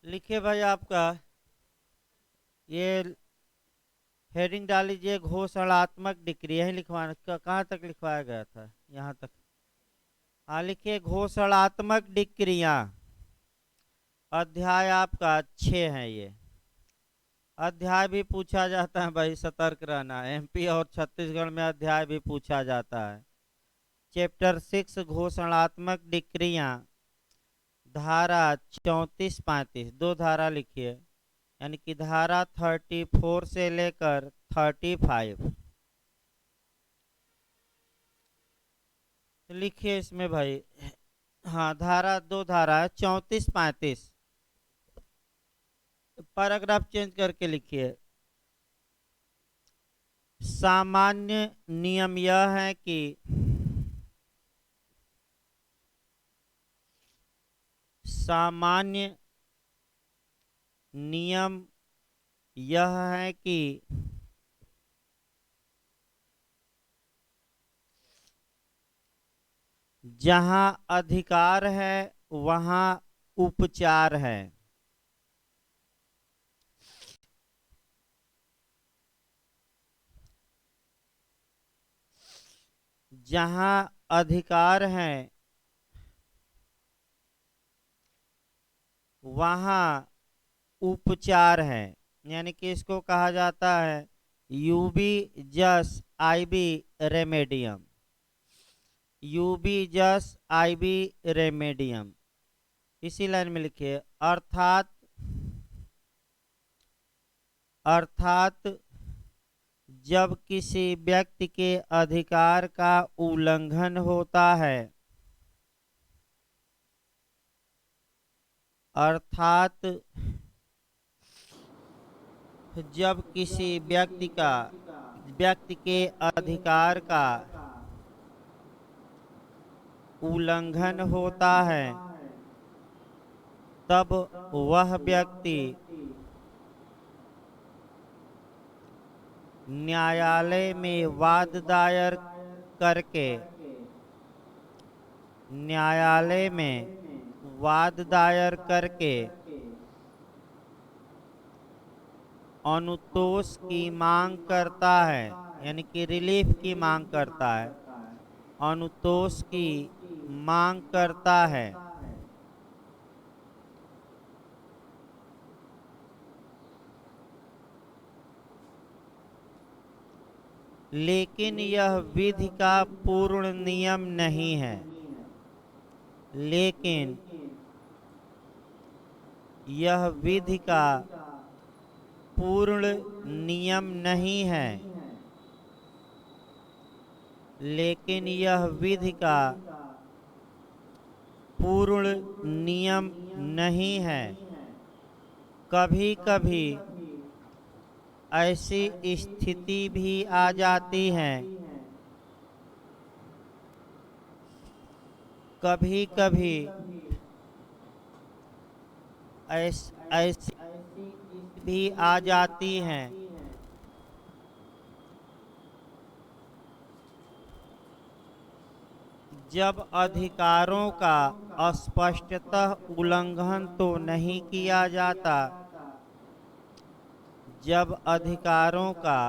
लिखिए भाई आपका ये हेडिंग डाल लीजिए, घोषणात्मक डिक्री। यही लिखवाना कहाँ तक लिखवाया गया था? यहाँ तक। हाँ, लिखिए घोषणात्मक डिक्रियां। अध्याय आपका 6 है ये। अध्याय भी पूछा जाता है भाई, सतर्क रहना। एमपी और छत्तीसगढ़ में अध्याय भी पूछा जाता है। चैप्टर 6 घोषणात्मक डिक्रियां। धारा 34-35 दो धारा लिखिए, यानी कि धारा 34 से लेकर 35। लिखिए इसमें भाई। हाँ, दो धारा है, 34-35। पैराग्राफ चेंज करके लिखिए। सामान्य नियम यह है कि सामान्य नियम यह है कि जहां अधिकार है वहां उपचार है। जहां अधिकार है वहां उपचार है, यानी कि इसको कहा जाता है यूबी जस आईबी रेमेडियम। यूबी जस आईबी रेमेडियम। इसी लाइन में लिखिए। अर्थात अर्थात जब किसी व्यक्ति के अधिकार का उल्लंघन होता है, अर्थात जब किसी व्यक्ति के अधिकार का उल्लंघन होता है, तब वह व्यक्ति न्यायालय में करके न्यायालय में वाद दायर करके अनुतोष की मांग करता है, यानी कि रिलीफ की मांग करता है, अनुतोष की मांग करता है। लेकिन यह विधि का पूर्ण नियम नहीं है। लेकिन यह विधि का पूर्ण नियम नहीं है। लेकिन यह विधि का पूर्ण नियम नहीं है। कभी कभी ऐसी स्थिति भी आ जाती है, कभी कभी ऐसी भी आ जाती हैं जब अधिकारों का स्पष्टतः उल्लंघन तो नहीं किया जाता, जब अधिकारों का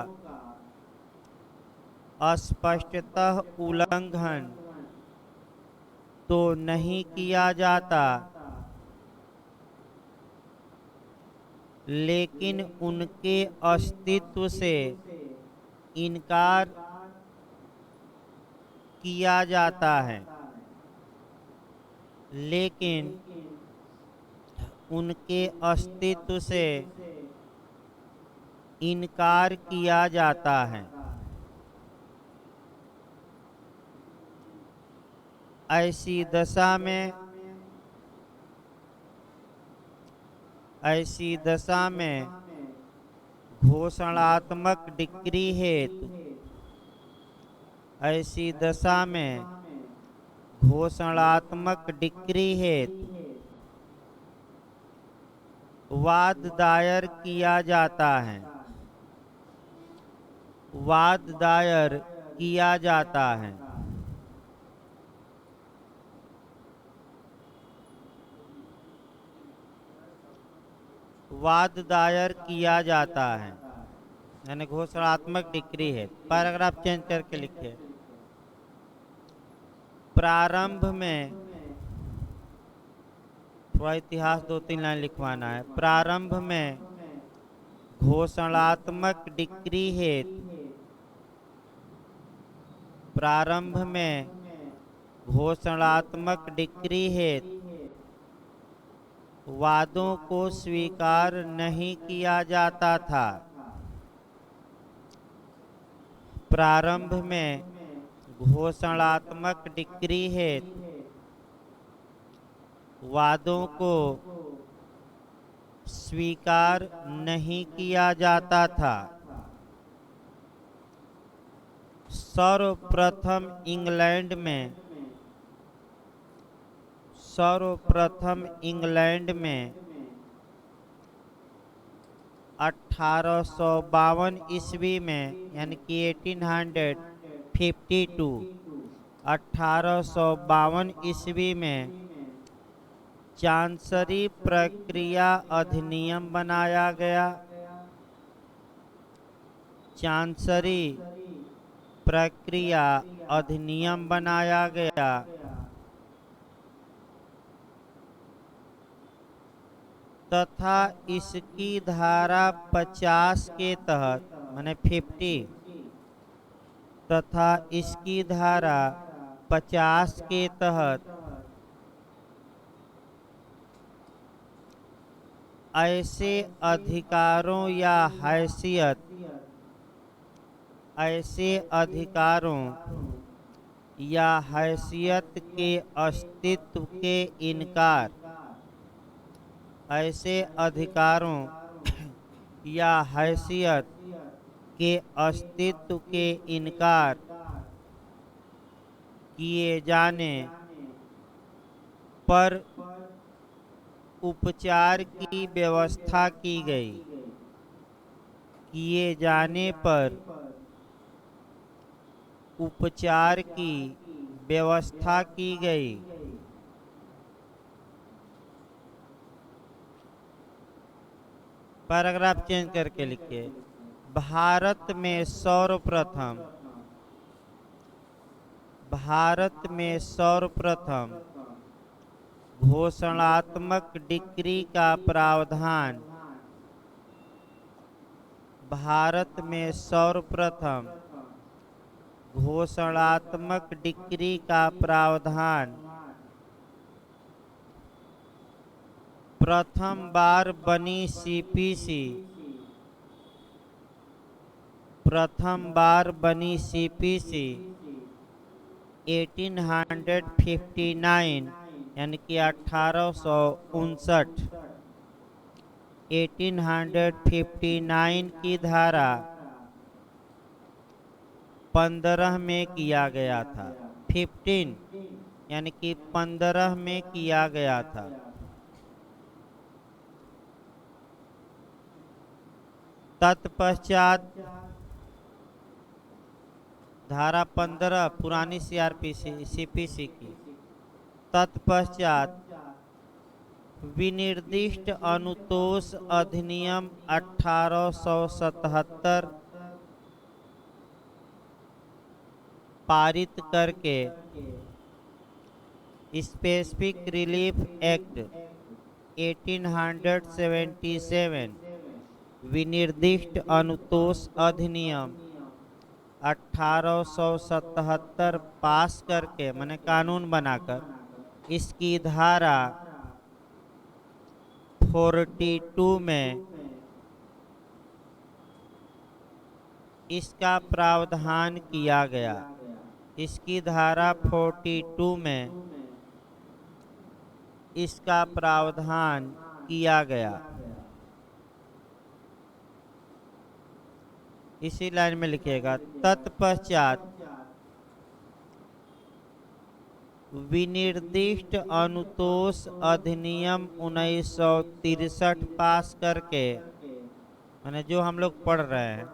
स्पष्टतः उल्लंघन तो नहीं किया जाता, लेकिन उनके अस्तित्व से इनकार किया जाता है। लेकिन उनके अस्तित्व से इनकार किया जाता है। ऐसी दशा में ऐसी दशा में घोषणात्मक डिक्री हेतु ऐसी दशा में घोषणात्मक डिक्री हेतु वाद दायर किया जाता है। वाद दायर किया जाता है। वाद दायर किया जाता है, यानी घोषणात्मक डिक्री है। पैराग्राफ चेंज करके लिखिए। प्रारंभ में, थोड़ा इतिहास 2-3 लाइन लिखवाना है। प्रारंभ में घोषणात्मक डिक्री हेतु, प्रारंभ में घोषणात्मक डिक्री हेतु वादों को स्वीकार नहीं किया जाता था। प्रारंभ में घोषणात्मक डिक्री हेतु वादों को स्वीकार नहीं किया जाता था। सर्वप्रथम इंग्लैंड में 1852 ईस्वी में, यानी कि 1852 ईस्वी में चांसरी प्रक्रिया अधिनियम बनाया गया। चांसरी प्रक्रिया अधिनियम बनाया गया तथा इसकी धारा 50 के तहत, माने 50, तथा इसकी धारा 50 के तहत ऐसे अधिकारों या हैसियत, ऐसे अधिकारों या हैसियत के अस्तित्व के इनकार, ऐसे अधिकारों या हैसियत के अस्तित्व के इनकार किए जाने पर उपचार की व्यवस्था की गई। किए जाने पर उपचार की व्यवस्था की गई। पैराग्राफ चेंज करके लिखिए। भारत में सर्वप्रथम घोषणात्मक डिक्री का प्रावधान, भारत में सर्वप्रथम घोषणात्मक डिक्री का प्रावधान प्रथम बार बनी सीपीसी, प्रथम बार बनी सीपीसी 1859, यानी कि 1859, 1859 की धारा 15 में किया गया था। 15 यानी कि 15 में किया गया था। तत्पश्चात धारा 15 पुरानी सीपीसी की, तत्पश्चात विनिर्दिष्ट अनुतोष अधिनियम 1877 पारित करके स्पेसिफिक रिलीफ एक्ट 1877, विनिर्दिष्ट अनुतोष अधिनियम 1877 पास करके, माने कानून बनाकर, इसकी धारा 42 में इसका प्रावधान किया गया। इसकी धारा 42 में इसका प्रावधान किया गया। इसी लाइन में लिखिएगा। तत्पश्चात विनिर्दिष्ट अनुतोष अधिनियम 1963 पास करके, माने जो हम लोग पढ़ रहे हैं,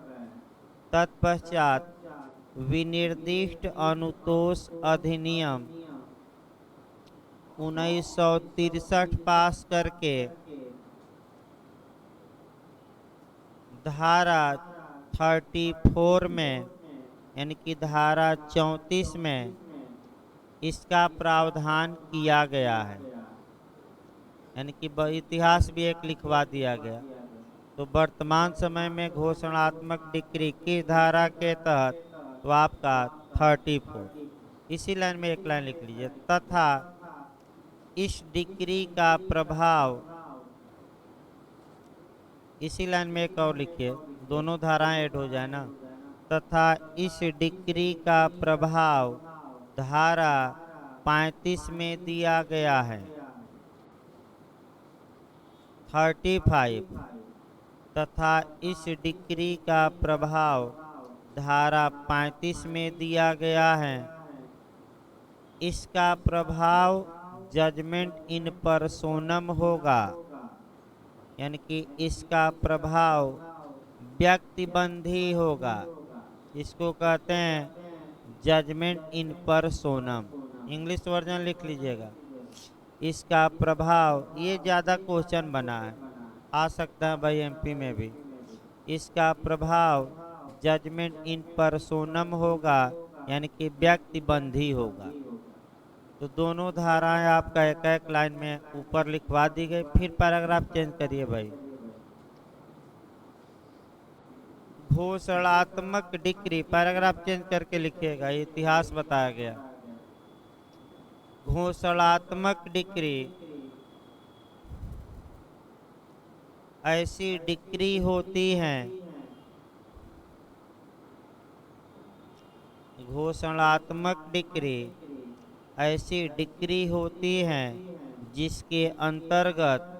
तत्पश्चात विनिर्दिष्ट अनुतोष अधिनियम 1963 पास करके धारा 34 में यानी कि धारा 34 में इसका प्रावधान किया गया है, यानी कि इतिहास भी एक लिखवा दिया गया। तो वर्तमान समय में घोषणात्मक डिक्री किस धारा के तहत, तो आपका 34। इसी लाइन में एक लाइन लिख लीजिए, तथा इस डिक्री का प्रभाव, इसी लाइन में एक और लिखिए, दोनों धाराएं ऐड हो जाए ना, तथा इस डिक्री का प्रभाव धारा 35 में दिया गया है। 35, तथा इस डिक्री का प्रभाव धारा 35 में दिया गया है। इसका प्रभाव जजमेंट इन पर्सोनम होगा, यानी कि इसका प्रभाव व्यक्तिबंधी होगा। इसको कहते हैं जजमेंट इन पर्सोनम। इंग्लिश वर्जन लिख लीजिएगा। इसका प्रभाव, ये ज़्यादा क्वेश्चन बना है, आ सकता है भाई एमपी में भी। इसका प्रभाव जजमेंट इन पर्सोनम होगा, यानी कि व्यक्तिबंधी होगा। तो दोनों धाराएं आपका एक एक लाइन में ऊपर लिखवा दी गई। फिर पैराग्राफ चेंज करिए भाई। घोषणात्मक डिक्री, पैराग्राफ चेंज करके लिखिएगा, इतिहास बताया गया। घोषणात्मक डिक्री ऐसी डिक्री होती हैं, घोषणात्मक डिक्री ऐसी डिक्री होती हैं जिसके अंतर्गत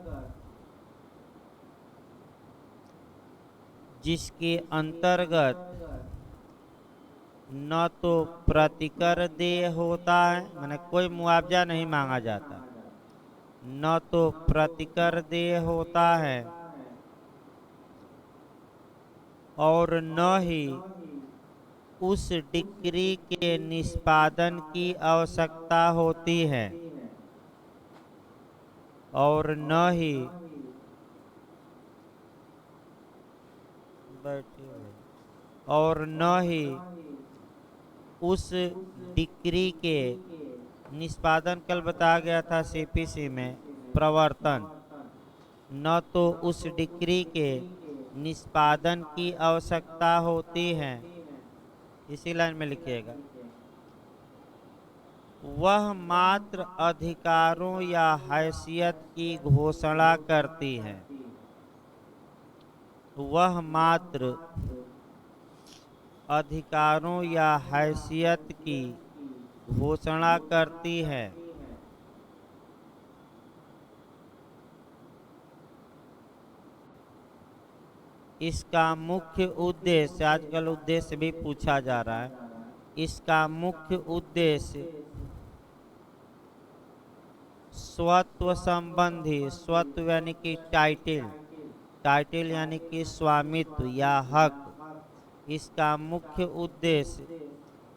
न तो प्रतिकर देय होता है, माने कोई मुआवजा नहीं मांगा जाता, न तो प्रतिकर देय होता है और न ही उस डिक्री के निष्पादन की आवश्यकता होती है, और न ही उस डिक्री के निष्पादन, कल बताया गया था सीपीसी में, प्रवर्तन, न तो उस डिक्री के निष्पादन की आवश्यकता होती है। इसी लाइन में लिखिएगा, वह मात्र अधिकारों या हैसियत की घोषणा करती है, वह मात्र अधिकारों या हैसियत की घोषणा करती है। इसका मुख्य उद्देश्य, आजकल उद्देश्य भी पूछा जा रहा है, इसका मुख्य उद्देश्य स्वत्व संबंधी, स्वत्व यानी कि टाइटल यानी कि स्वामित्व या हक, इसका मुख्य उद्देश्य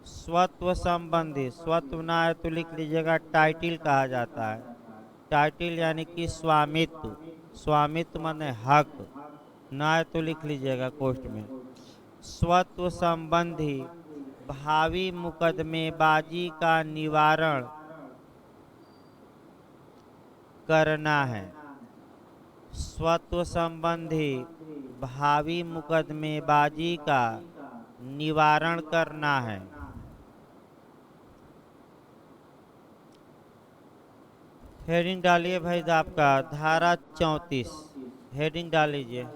स्वत्व संबंधी, स्वत्व ना है तो लिख लीजिएगा टाइटल कहा जाता है, टाइटल यानी कि स्वामित्व, स्वामित्व माने हक, ना है तो लिख लीजिएगा कोष्ट में, स्वत्व संबंधी भावी मुकदमेबाजी का निवारण करना है, स्वत्व संबंधी भावी मुकदमेबाजी का निवारण करना है। हेडिंग डालिए भाई, आपका धारा 34 हेडिंग डाल लीजिए,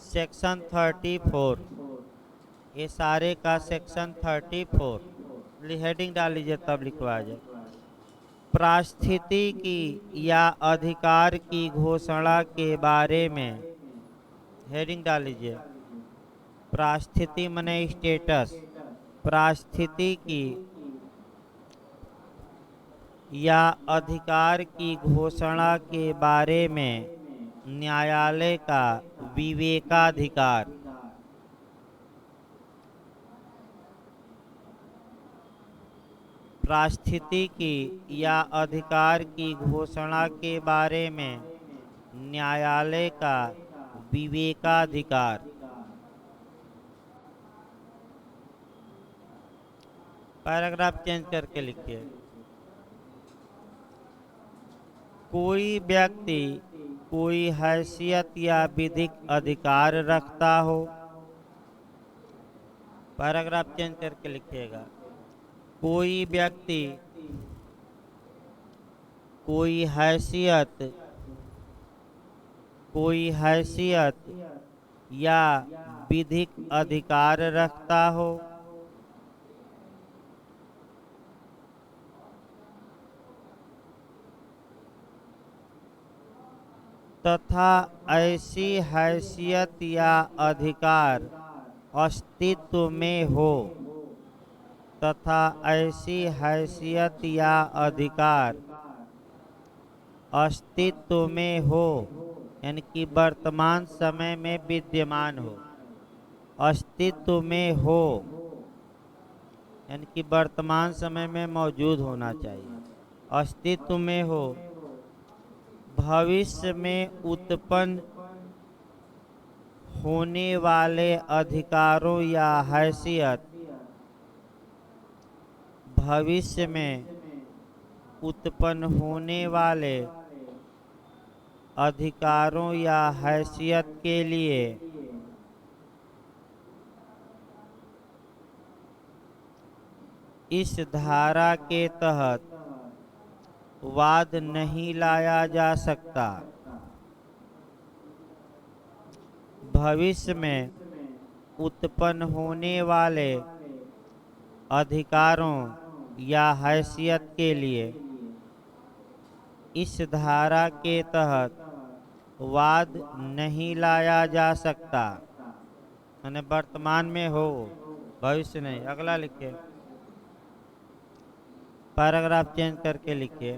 सेक्शन 34, ये सारे का सेक्शन 34 हेडिंग डाल लीजिए, तब लिखवा जाए। पारिस्थिति की या अधिकार की घोषणा के बारे में, हेडिंग डाल लीजिए, पारिस्थिति माने स्टेटस, पारिस्थिति की या अधिकार की घोषणा के बारे में न्यायालय का विवेकाधिकार, पारिस्थिति की या अधिकार की घोषणा के बारे में न्यायालय का विवेकाधिकार। पैराग्राफ चेंज करके लिखिए। कोई व्यक्ति कोई हैसियत या विधिक अधिकार रखता हो। पैराग्राफ चेंज करके लिखिएगा। कोई व्यक्ति कोई हैसियत या विधिक अधिकार रखता हो तथा ऐसी हैसियत या अधिकार अस्तित्व में हो तथा ऐसी हैसियत या अधिकार अस्तित्व में हो, यानी कि वर्तमान समय में विद्यमान हो। अस्तित्व में हो यानी कि वर्तमान समय में मौजूद होना चाहिए। अस्तित्व में हो, भविष्य में उत्पन्न होने वाले अधिकारों या हैसियत भविष्य में उत्पन्न होने वाले अधिकारों या हैसियत के लिए इस धारा के तहत वाद नहीं लाया जा सकता। भविष्य में उत्पन्न होने वाले अधिकारों या हैसियत के लिए इस धारा के तहत वाद नहीं लाया जा सकता। यानी वर्तमान में हो, भविष्य नहीं। अगला लिखिए। पैराग्राफ चेंज करके लिखिए।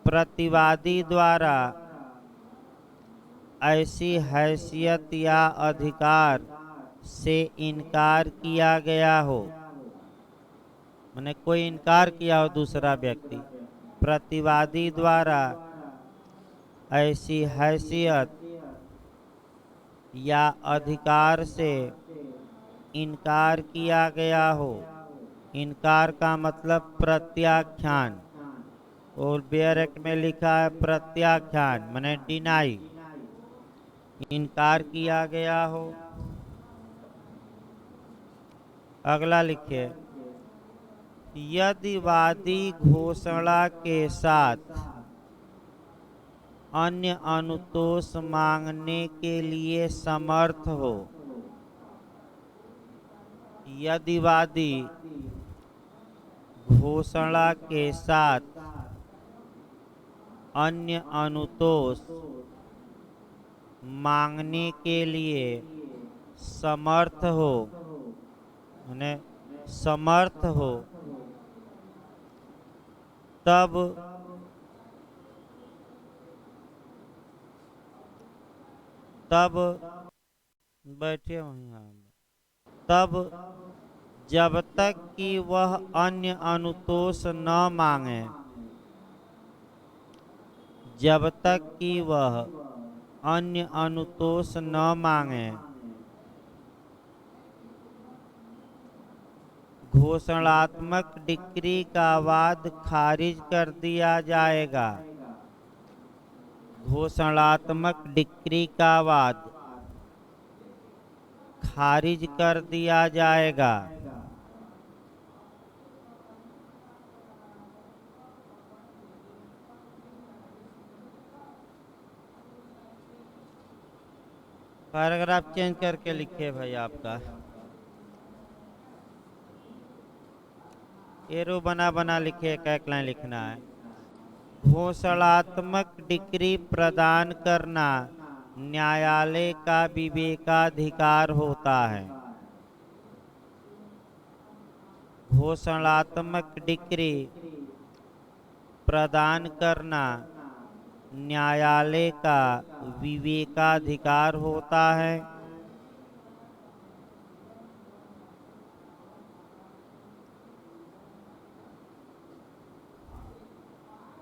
प्रतिवादी द्वारा ऐसी हैसियत या अधिकार से इनकार किया गया हो, माने कोई इनकार किया हो दूसरा व्यक्ति, प्रतिवादी द्वारा ऐसी हैसियत या अधिकार से इनकार किया गया हो। इनकार का मतलब प्रत्याख्यान, और बेयर एक्ट में लिखा है प्रत्याख्यान माने डिनाई। इनकार किया गया हो। अगला लिखिए। यदि वादी घोषणा के साथ अन्य अनुतोष मांगने के लिए समर्थ हो। यदि वादी घोषणा के साथ अन्य अनुतोष मांगने के लिए समर्थ हो, माने समर्थ हो, तब बैठे वहीं तब जब तक कि वह अन्य अनुतोष न मांगे, जब तक कि वह अन्य अनुतोष न मांगे, घोषणात्मक डिक्री का वाद खारिज कर दिया जाएगा। घोषणात्मक डिक्री का वाद खारिज कर दिया जाएगा। पैराग्राफ चेंज करके लिखिए भाई। आपका एरो बना बना लिखिए, एक लाइन लिखना है। घोषणात्मक डिक्री प्रदान करना न्यायालय का विवेकाधिकार होता है। घोषणात्मक डिक्री प्रदान करना न्यायालय का विवेकाधिकार होता है।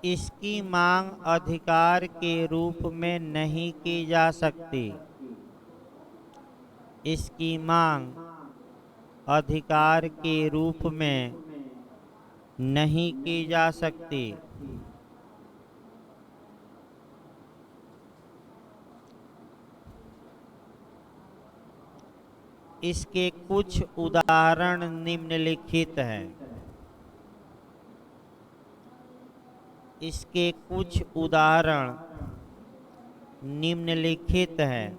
इसकी मांग अधिकार के रूप में नहीं की जा सकती। इसकी मांग अधिकार के रूप में नहीं की जा सकती। इसके कुछ उदाहरण निम्नलिखित हैं। इसके कुछ उदाहरण निम्नलिखित हैं।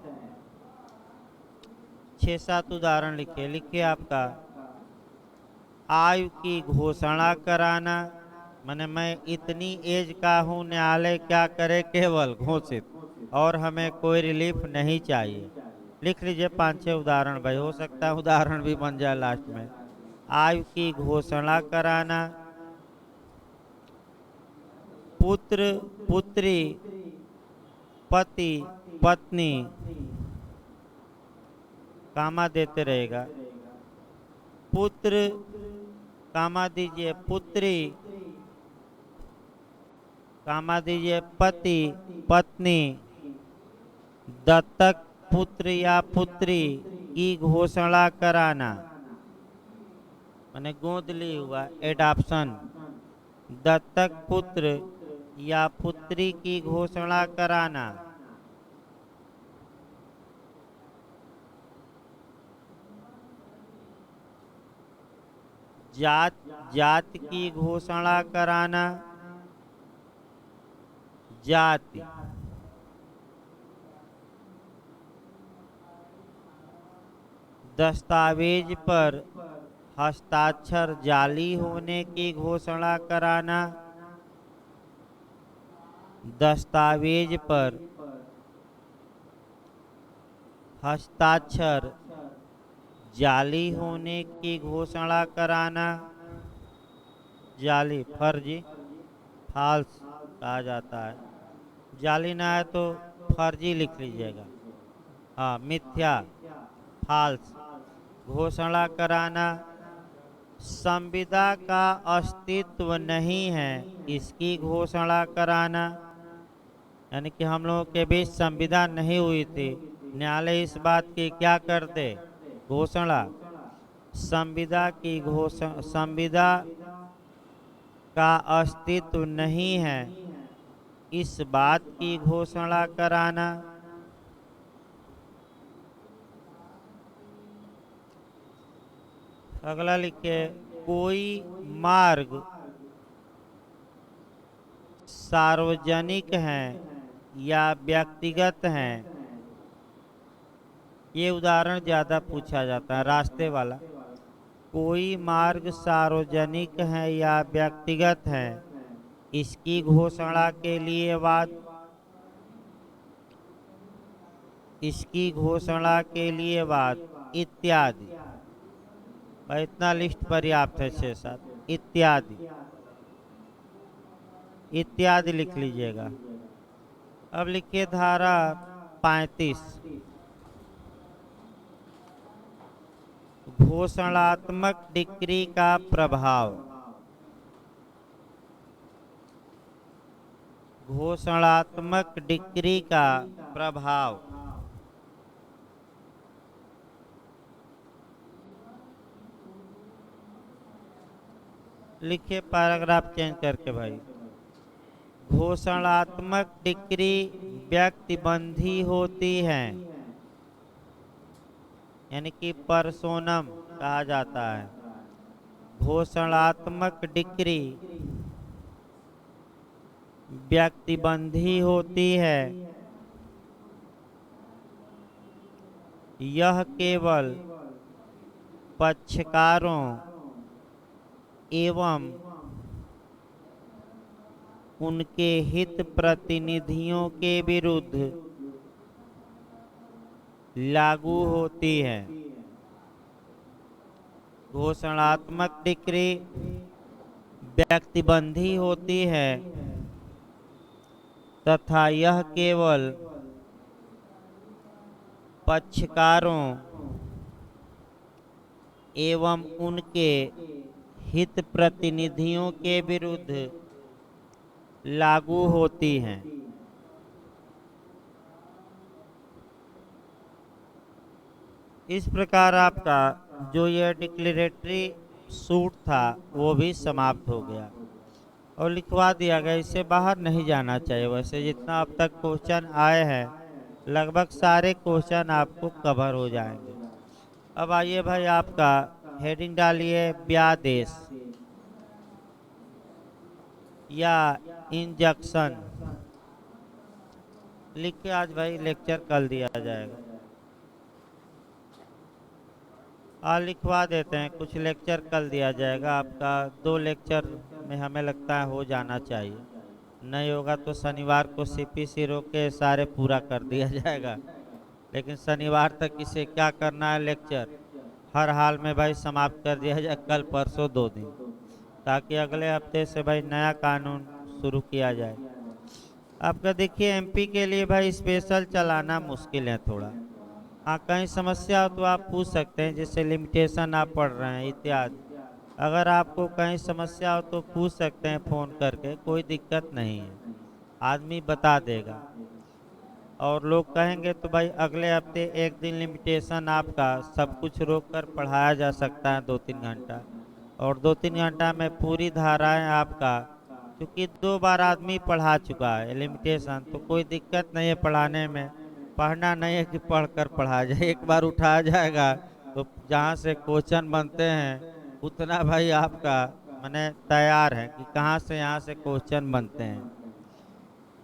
6-7 उदाहरण लिखिए। लिखिए आपका आयु की घोषणा कराना, माने मैं इतनी एज का हूँ, न्यायालय क्या करे, केवल घोषित, और हमें कोई रिलीफ नहीं चाहिए। लिख लीजिए 5-6 उदाहरण भाई, हो सकता है उदाहरण भी बन जाए लास्ट में। आयु की घोषणा कराना, पुत्र पुत्री पति पत्नी, कामा देते रहेगा, पुत्र कामा दीजिए पुत्री, कामा दीजिए पति पत्नी, दत्तक पुत्र या पुत्री की घोषणा कराना, माने गोद ली हुआ, एडॉप्शन, दत्तक पुत्र या पुत्री की घोषणा कराना, जात की घोषणा कराना, जाति, दस्तावेज पर हस्ताक्षर जाली होने की घोषणा कराना, दस्तावेज पर हस्ताक्षर जाली होने की घोषणा कराना, जाली फर्जी, फाल्स कहा जाता है। जाली ना है तो फर्जी लिख लीजिएगा, हाँ, मिथ्या, फाल्स, घोषणा कराना, संविदा का अस्तित्व नहीं है, इसकी घोषणा कराना, यानी कि हम लोगों के बीच संविदा नहीं हुई थी, न्यायालय इस बात की क्या करते, घोषणा, संविदा की घोषणा, संविदा का अस्तित्व नहीं है, इस बात की घोषणा कराना। अगला लिखिए, कोई मार्ग सार्वजनिक हैं या व्यक्तिगत हैं, ये उदाहरण ज्यादा पूछा जाता है, रास्ते वाला। कोई मार्ग सार्वजनिक है या व्यक्तिगत है, इसकी घोषणा के लिए वाद, इसकी घोषणा के लिए वाद, इत्यादि। इतना लिस्ट पर्याप्त है, 6-7, इत्यादि, इत्यादि लिख लीजिएगा। अब लिखिए धारा 35, घोषणात्मक डिक्री का प्रभाव। घोषणात्मक डिक्री का प्रभाव। लिखिए पैराग्राफ चेंज करके भाई। घोषणात्मक डिक्री व्यक्तिबंधी होती है, यानी कि पर्सोनम कहा जाता है। घोषणात्मक डिक्री व्यक्तिबंधी होती है, यह केवल पक्षकारों एवं उनके हित प्रतिनिधियों के विरुद्ध लागू होती है। घोषणात्मक डिक्री व्यक्तिबंधी होती है तथा यह केवल पक्षकारों एवं उनके हित प्रतिनिधियों के विरुद्ध लागू होती हैं। इस प्रकार आपका जो यह डिक्लेरेटरी सूट था वो भी समाप्त हो गया और लिखवा दिया गया। इससे बाहर नहीं जाना चाहिए। वैसे जितना अब तक क्वेश्चन आए हैं लगभग सारे क्वेश्चन आपको कवर हो जाएंगे। अब आइए भाई आपका हेडिंग डालिए ब्यादेश या इंजक्शन। लिख के आज भाई लेक्चर कल दिया जाएगा। आज लिखवा देते हैं, कुछ लेक्चर कल दिया जाएगा। आपका 2 लेक्चर में हमें लगता है हो जाना चाहिए। नहीं होगा तो शनिवार को सीपीसी रोक के सारे पूरा कर दिया जाएगा। लेकिन शनिवार तक इसे क्या करना है, लेक्चर हर हाल में भाई समाप्त कर दिया जाए, कल परसों 2 दिन, ताकि अगले हफ्ते से भाई नया कानून शुरू किया जाए। आपका देखिए एमपी के लिए भाई स्पेशल चलाना मुश्किल है थोड़ा। हाँ, कहीं समस्या हो तो आप पूछ सकते हैं, जैसे लिमिटेशन आप पढ़ रहे हैं इत्यादि। अगर आपको कहीं समस्या हो तो पूछ सकते हैं फ़ोन करके, कोई दिक्कत नहीं है, आदमी बता देगा। और लोग कहेंगे तो भाई अगले हफ्ते एक दिन लिमिटेशन आपका सब कुछ रोक कर पढ़ाया जा सकता है 2-3 घंटा। और 2-3 घंटा में पूरी धाराएं आपका, क्योंकि 2 बार आदमी पढ़ा चुका है लिमिटेशन, तो कोई दिक्कत नहीं है पढ़ाने में। पढ़ना नहीं है कि पढ़ कर पढ़ा जाए, एक बार उठाया जाएगा तो जहाँ से क्वेश्चन बनते हैं उतना भाई आपका मैंने तैयार है कि कहाँ से यहाँ से क्वेश्चन बनते हैं।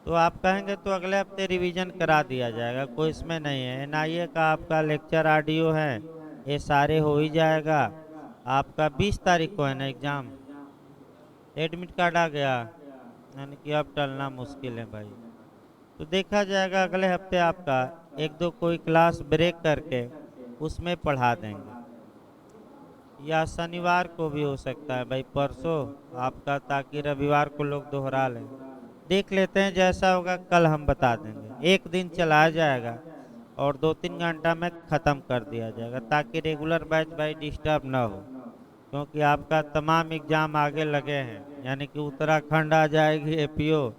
तो आप कहेंगे तो अगले हफ्ते रिवीजन करा दिया जाएगा, कोई इसमें नहीं है। एनआईए का आपका लेक्चर ऑडियो है, ये सारे हो ही जाएगा। आपका 20 तारीख को है ना एग्ज़ाम। एडमिट कार्ड आ गया, यानी कि अब टलना मुश्किल है भाई। तो देखा जाएगा अगले हफ्ते आपका 1-2 कोई क्लास ब्रेक करके उसमें पढ़ा देंगे, या शनिवार को भी हो सकता है भाई, परसों आपका, ताकि रविवार को लोग दोहरा लें। देख लेते हैं, जैसा होगा कल हम बता देंगे। एक दिन चलाया जाएगा और 2-3 घंटा में ख़त्म कर दिया जाएगा, ताकि रेगुलर बैच भाई डिस्टर्ब ना हो। क्योंकि आपका तमाम एग्ज़ाम आगे लगे हैं, यानी कि उत्तराखंड आ जाएगी एपीओ,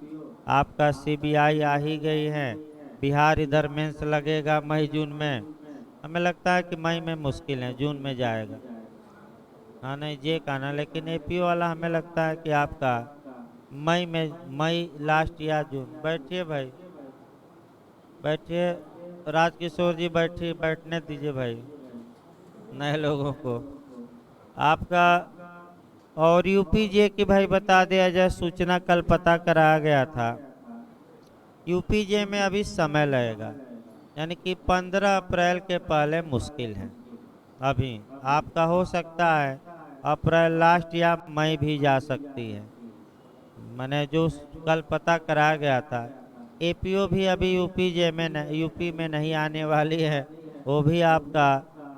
आपका सीबीआई आ ही गई है, बिहार इधर मेंस लगेगा मई जून में। हमें लगता है कि मई में मुश्किल है, जून में जाएगा। हाँ नहीं जे का ना, लेकिन एपीओ वाला हमें लगता है कि आपका मई में, मई लास्ट या जून। बैठिए भाई, बैठिए राजकिशोर जी, बैठिए, बैठने दीजिए भाई नए लोगों को। आपका और यूपीजे की भाई बता दिया जाए, सूचना कल पता कराया गया था। यूपीजे में अभी समय लगेगा, यानी कि 15 अप्रैल के पहले मुश्किल है। अभी आपका हो सकता है अप्रैल लास्ट या मई भी जा सकती है। मैंने जो कल पता कराया गया था, एपीओ भी अभी यूपीजे में यूपी में नहीं आने वाली है। वो भी आपका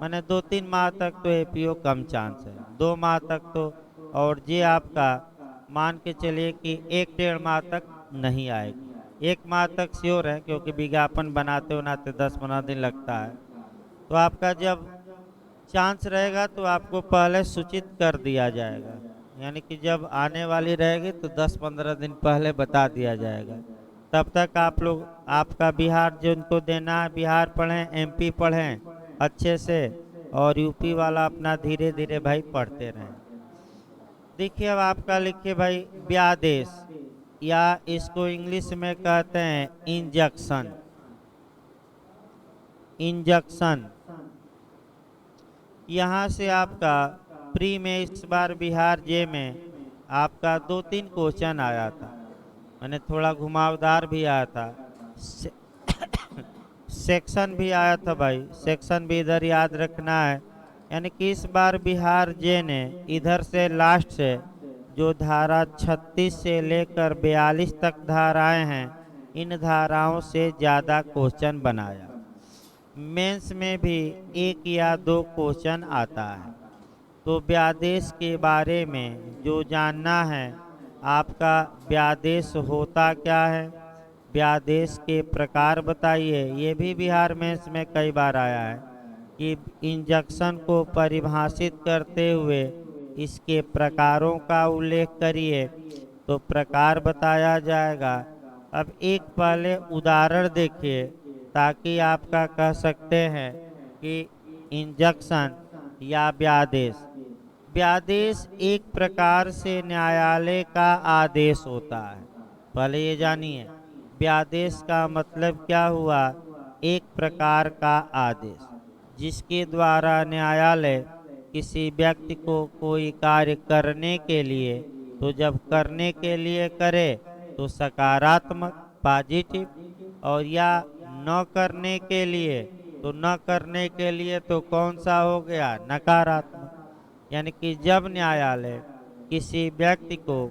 मैंने 2-3 माह तक तो एपीओ कम चांस है, 2 माह तक तो। और ये आपका मान के चलिए कि 1-1.5 माह तक नहीं आएगी। 1 माह तक श्योर है, क्योंकि विज्ञापन बनाते बनाते 10-15 दिन लगता है। तो आपका जब चांस रहेगा तो आपको पहले सूचित कर दिया जाएगा, यानी कि जब आने वाली रहेगी तो 10-15 दिन पहले बता दिया जाएगा। तब तक आप लोग आपका बिहार जिनको देना है बिहार पढ़ें, एमपी पढ़ें अच्छे से, और यूपी वाला अपना धीरे धीरे भाई पढ़ते रहें। देखिए अब आपका लिखिए भाई व्यादेश, या इसको इंग्लिश में कहते हैं इंजेक्शन। इंजेक्शन यहाँ से आपका प्री में इस बार बिहार जे में आपका 2-3 क्वेश्चन आया था, मैंने थोड़ा घुमावदार भी आया था। सेक्शन भी आया था भाई, सेक्शन भी इधर याद रखना है। यानी कि इस बार बिहार जे ने इधर से लास्ट से जो धारा 36 से लेकर 42 तक धाराएं हैं, इन धाराओं से ज़्यादा क्वेश्चन बनाया। मेंस में भी 1 या 2 क्वेश्चन आता है। तो व्यादेश के बारे में जो जानना है, आपका व्यादेश होता क्या है, व्यादेश के प्रकार बताइए। ये भी बिहार मेंस में कई बार आया है कि इंजेक्शन को परिभाषित करते हुए इसके प्रकारों का उल्लेख करिए। तो प्रकार बताया जाएगा। अब एक पहले उदाहरण देखिए, ताकि आपका कह सकते हैं कि इंजंक्शन या व्यादेश। व्यादेश एक प्रकार से न्यायालय का आदेश होता है। पहले ये जानिए, व्यादेश का मतलब क्या हुआ? एक प्रकार का आदेश, जिसके द्वारा न्यायालय किसी व्यक्ति को कोई कार्य करने के लिए, तो जब करने के लिए करे तो सकारात्मक पॉजिटिव, और या न करने के लिए, तो न करने के लिए तो कौन सा हो गया? नकारात्मक। यानी कि जब न्यायालय किसी व्यक्ति को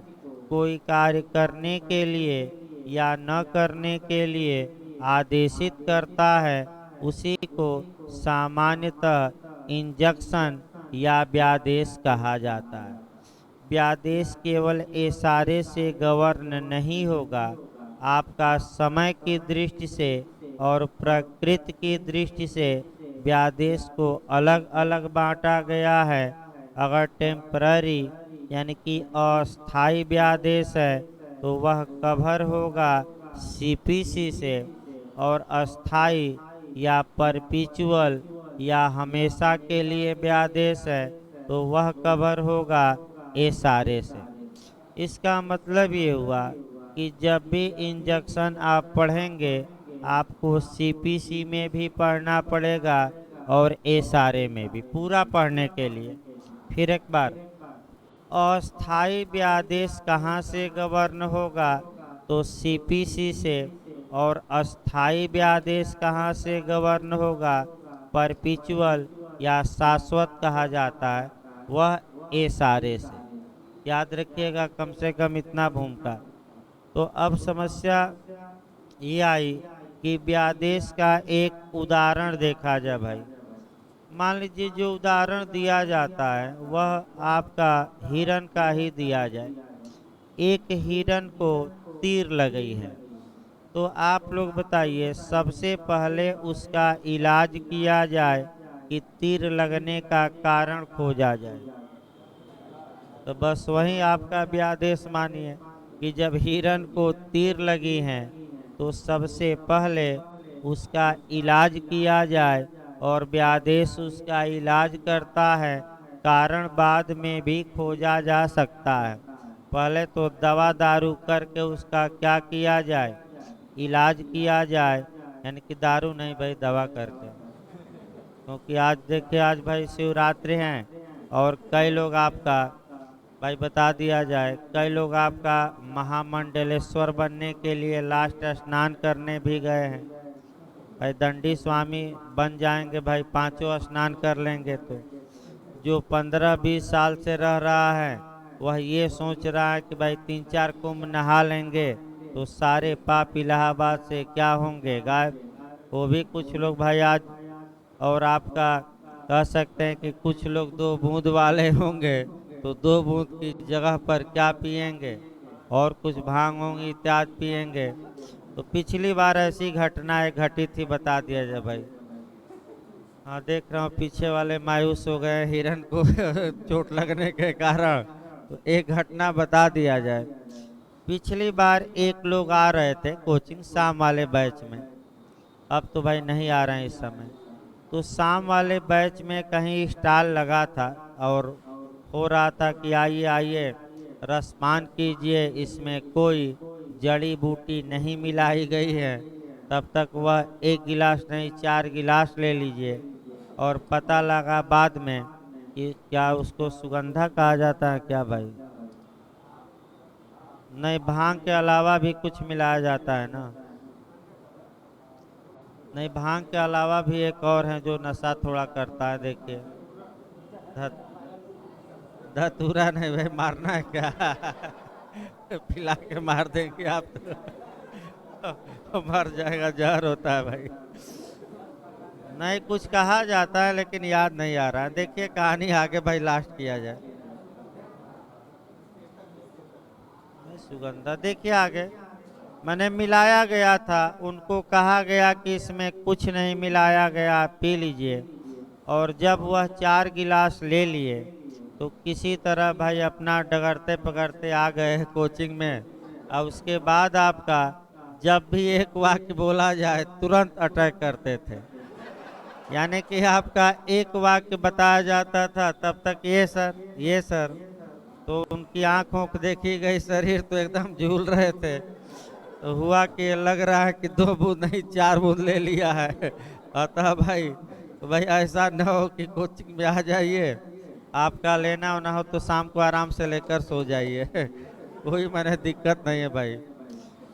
कोई कार्य करने के लिए या न करने के लिए आदेशित करता है, उसी को सामान्यतः इंजंक्शन या व्यादेश कहा जाता है। व्यादेश केवल इशारे से गवर्न नहीं होगा, आपका समय की दृष्टि से और प्रकृति की दृष्टि से व्यादेश को अलग अलग बांटा गया है। अगर टेम्पररी यानी कि अस्थाई व्यादेश है, तो वह कवर होगा सीपीसी से, और अस्थाई या परपिचुअल या हमेशा के लिए व्यादेश है, तो वह कवर होगा इशारे से। इसका मतलब ये हुआ कि जब भी इंजंक्शन आप पढ़ेंगे, आपको सीपीसी में भी पढ़ना पड़ेगा और इशारे में भी, पूरा पढ़ने के लिए। फिर एक बार, अस्थाई व्यादेश कहाँ से गवर्न होगा? तो सीपीसी से। और अस्थाई व्यादेश कहाँ से गवर्न होगा? परपिचुअल या शाश्वत कहा जाता है, वह इशारे से। याद रखिएगा कम से कम इतना भूमिका। तो अब समस्या ये आई कि व्यादेश का एक उदाहरण देखा जाए भाई। मान लीजिए जो उदाहरण दिया जाता है वह आपका हिरन का ही दिया जाए। एक हिरन को तीर लगी है, तो आप लोग बताइए सबसे पहले उसका इलाज किया जाए कि तीर लगने का कारण खोजा जाए? तो बस वही आपका व्यादेश मानिए कि जब हिरन को तीर लगी हैं, तो सबसे पहले उसका इलाज किया जाए, और व्यादेश उसका इलाज करता है। कारण बाद में भी खोजा जा सकता है। पहले तो दवा दारू करके उसका क्या किया जाए? इलाज किया जाए। यानी कि दारू नहीं भाई, दवा करके। क्योंकि आज देखिए, आज भाई शिवरात्रि हैं, और कई लोग आपका, भाई बता दिया जाए, कई लोग आपका महामंडलेश्वर बनने के लिए लास्ट स्नान करने भी गए हैं। भाई दंडी स्वामी बन जाएंगे भाई, पांचों स्नान कर लेंगे। तो जो 15-20 साल से रह रहा है, वह ये सोच रहा है कि भाई 3-4 कुंभ नहा लेंगे तो सारे पाप इलाहाबाद से क्या होंगे? गायब। वो भी कुछ लोग भाई आज, और आपका कह सकते हैं कि कुछ लोग 2 बूंद वाले होंगे, तो 2 बूंद की जगह पर क्या पिएंगे? और कुछ भांग होंगी इत्यादि पिएंगे। तो पिछली बार ऐसी घटना एक घटी थी, बता दिया जाए भाई। हाँ, देख रहा हूँ पीछे वाले मायूस हो गए हिरन को चोट लगने के कारण। तो एक घटना बता दिया जाए। पिछली बार एक लोग आ रहे थे कोचिंग शाम वाले बैच में, अब तो भाई नहीं आ रहे हैं इस समय। तो शाम वाले बैच में कहीं स्टॉल लगा था, और हो रहा था कि आइए आइए रसपान कीजिए, इसमें कोई जड़ी बूटी नहीं मिलाई गई है। तब तक वह 1 गिलास नहीं 4 गिलास ले लीजिए। और पता लगा बाद में कि क्या उसको सुगंधा कहा जाता है क्या भाई? नहीं, भांग के अलावा भी कुछ मिलाया जाता है ना? नहीं, भांग के अलावा भी एक और है जो नशा थोड़ा करता है, देखिए। धत धतूरा नहीं भाई, मारना है क्या? पिला के मार देंगे आप तो मर जाएगा, जहर होता है भाई। नहीं, कुछ कहा जाता है लेकिन याद नहीं आ रहा है। देखिए कहानी आगे भाई लास्ट किया जाए। नहीं, सुगंधा देखिए आगे, मैंने मिलाया गया था, उनको कहा गया कि इसमें कुछ नहीं मिलाया गया, पी लीजिए। और जब वह 4 गिलास ले लिए, तो किसी तरह भाई अपना डगरते पकड़ते आ गए कोचिंग में। और उसके बाद आपका जब भी एक वाक्य बोला जाए तुरंत अटैक करते थे। यानी कि आपका एक वाक्य बताया जाता था तब तक ये सर, ये सर। तो उनकी आंखों को देखी गई, शरीर तो एकदम झूल रहे थे। तो हुआ कि लग रहा है कि 2 बूंद नहीं 4 बूंद ले लिया है। अतः भाई, तो भाई ऐसा न हो कि कोचिंग में आ जाइए, आपका लेना होना हो तो शाम को आराम से लेकर सो जाइए। कोई मैंने दिक्कत नहीं है भाई।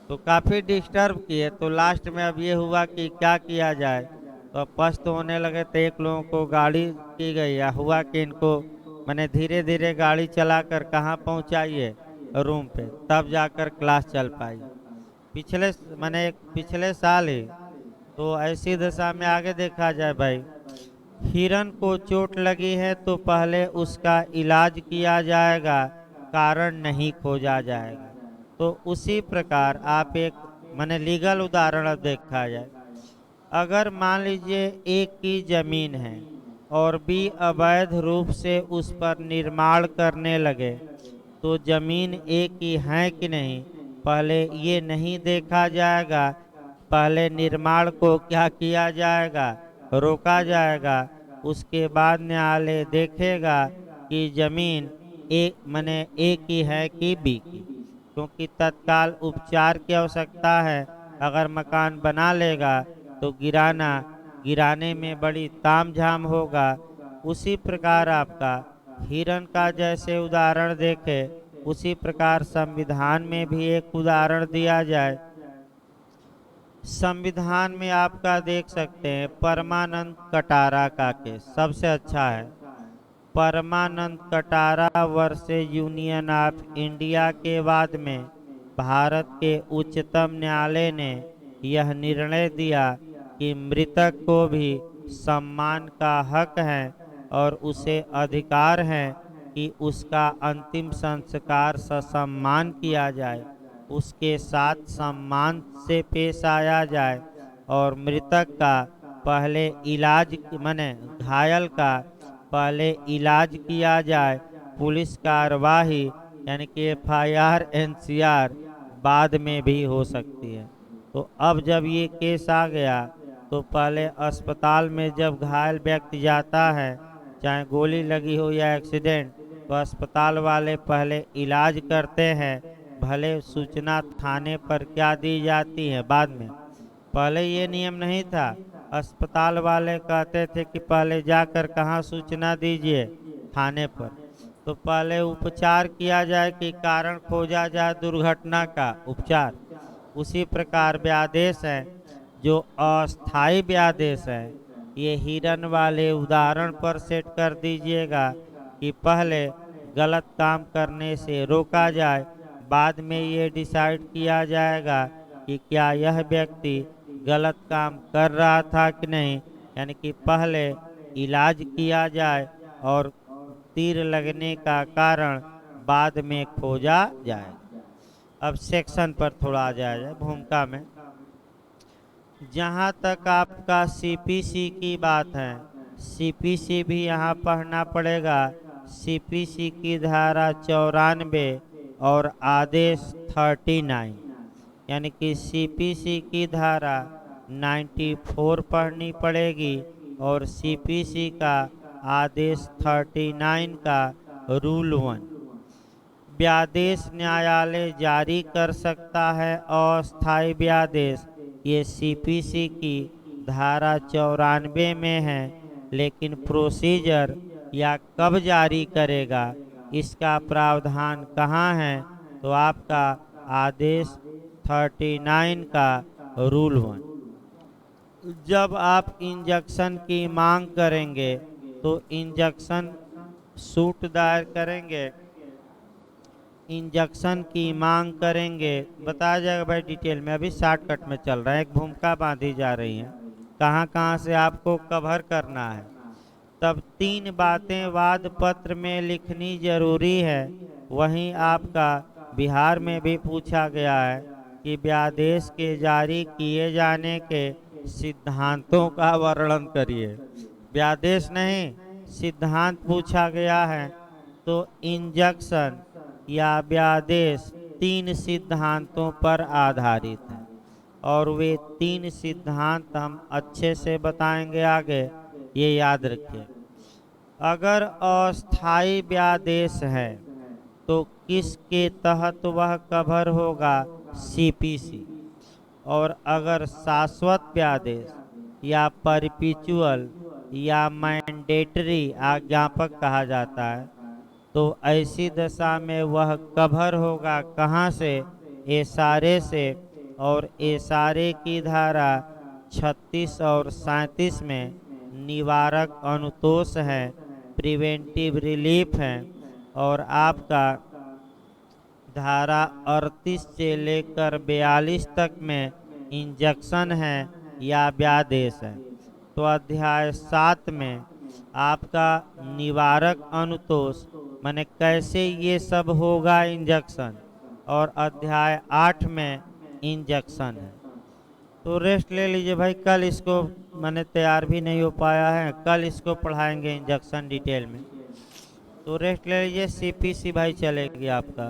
तो काफ़ी डिस्टर्ब किए, तो लास्ट में अब ये हुआ कि क्या किया जाए। तो अब पस्त होने लगे तो एक लोगों को गाड़ी की गई, या हुआ कि इनको मैंने धीरे धीरे गाड़ी चलाकर कहाँ पहुँचाइए रूम पे, तब जाकर क्लास चल पाई। पिछले मैंने पिछले साल ही तो ऐसी दशा में आगे देखा जाए भाई, हिरन को चोट लगी है तो पहले उसका इलाज किया जाएगा, कारण नहीं खोजा जाएगा। तो उसी प्रकार आप एक मैंने लीगल उदाहरण अब देखा जाए। अगर मान लीजिए एक की जमीन है और बी अवैध रूप से उस पर निर्माण करने लगे, तो जमीन एक की है कि नहीं पहले ये नहीं देखा जाएगा। पहले निर्माण को क्या किया जाएगा, रोका जाएगा। उसके बाद न्यायालय देखेगा कि जमीन एक मने ए की है कि बी की, क्योंकि तत्काल उपचार की आवश्यकता है। अगर मकान बना लेगा तो गिराने में बड़ी तामझाम होगा। उसी प्रकार आपका हिरन का जैसे उदाहरण देखे, उसी प्रकार संविधान में भी एक उदाहरण दिया जाए। संविधान में आपका देख सकते हैं परमानंद कटारा का केस सबसे अच्छा है। Paramanand Katara versus Union of India के बाद में भारत के उच्चतम न्यायालय ने यह निर्णय दिया कि मृतक को भी सम्मान का हक है और उसे अधिकार है कि उसका अंतिम संस्कार ससम्मान किया जाए, उसके साथ सम्मान से पेश आया जाए। और मृतक का पहले इलाज माने घायल का पहले इलाज किया जाए। पुलिस कार्यवाही यानी कि FIR NCR बाद में भी हो सकती है। तो अब जब ये केस आ गया तो पहले अस्पताल में जब घायल व्यक्ति जाता है, चाहे गोली लगी हो या एक्सीडेंट, तो अस्पताल वाले पहले इलाज करते हैं। भले सूचना थाने पर क्या दी जाती है बाद में, पहले ये नियम नहीं था। अस्पताल वाले कहते थे कि पहले जाकर कहाँ सूचना दीजिए, थाने पर। तो पहले उपचार किया जाए कि कारण खोजा जाए दुर्घटना का उपचार। उसी प्रकार व्यादेश है, जो अस्थाई व्यादेश है, ये हिरन वाले उदाहरण पर सेट कर दीजिएगा कि पहले गलत काम करने से रोका जाए, बाद में ये डिसाइड किया जाएगा कि क्या यह व्यक्ति गलत काम कर रहा था कि नहीं। यानी कि पहले इलाज किया जाए और तीर लगने का कारण बाद में खोजा जाए। अब सेक्शन पर थोड़ा आ जाए भूमिका में। जहाँ तक आपका CPC की बात है, CPC भी यहाँ पढ़ना पड़ेगा। CPC की धारा 94 और आदेश 39, यानी कि CPC की धारा 94 पढ़नी पड़ेगी और CPC का आदेश 39 का रूल 1। व्यादेश न्यायालय जारी कर सकता है अस्थायी व्यादेश, ये CPC की धारा 94 में है। लेकिन प्रोसीजर या कब जारी करेगा, इसका प्रावधान कहाँ है, तो आपका आदेश 39 का रूल 1। जब आप इंजेक्शन की मांग करेंगे तो इंजेक्शन सूट दायर करेंगे, इंजेक्शन की मांग करेंगे, बताया जाएगा भाई डिटेल में। अभी शॉर्टकट में चल रहा है, एक भूमिका बांधी जा रही है कहाँ कहाँ से आपको कवर करना है। तब 3 बातें वाद पत्र में लिखनी जरूरी है। वहीं आपका बिहार में भी पूछा गया है कि व्यादेश के जारी किए जाने के सिद्धांतों का वर्णन करिए। व्यादेश नहीं, सिद्धांत पूछा गया है। तो इंजेक्शन या व्यादेश 3 सिद्धांतों पर आधारित है और वे 3 सिद्धांत हम अच्छे से बताएंगे आगे, ये याद रखिए। अगर अस्थाई व्यादेश है तो किसके तहत वह कवर होगा? सीपीसी। और अगर शाश्वत व्यादेश या परपिचुअल या मैंडेटरी आज्ञापक कहा जाता है तो ऐसी दशा में वह कवर होगा कहाँ से? एसारे से। और एसारे की धारा 36 और 37 में निवारक अनुतोष है, प्रिवेंटिव रिलीफ है। और आपका धारा 38 से लेकर 42 तक में इंजेक्शन है या व्यादेश है। तो अध्याय 7 में आपका निवारक अनुतोष माने कैसे ये सब होगा इंजेक्शन, और अध्याय 8 में इंजेक्शन है। तो रेस्ट ले लीजिए भाई, कल इसको मैंने तैयार भी नहीं हो पाया है, कल इसको पढ़ाएंगे इंजेक्शन डिटेल में। तो रेस्ट ले लीजिए, सीपीसी भाई चलेगी आपका।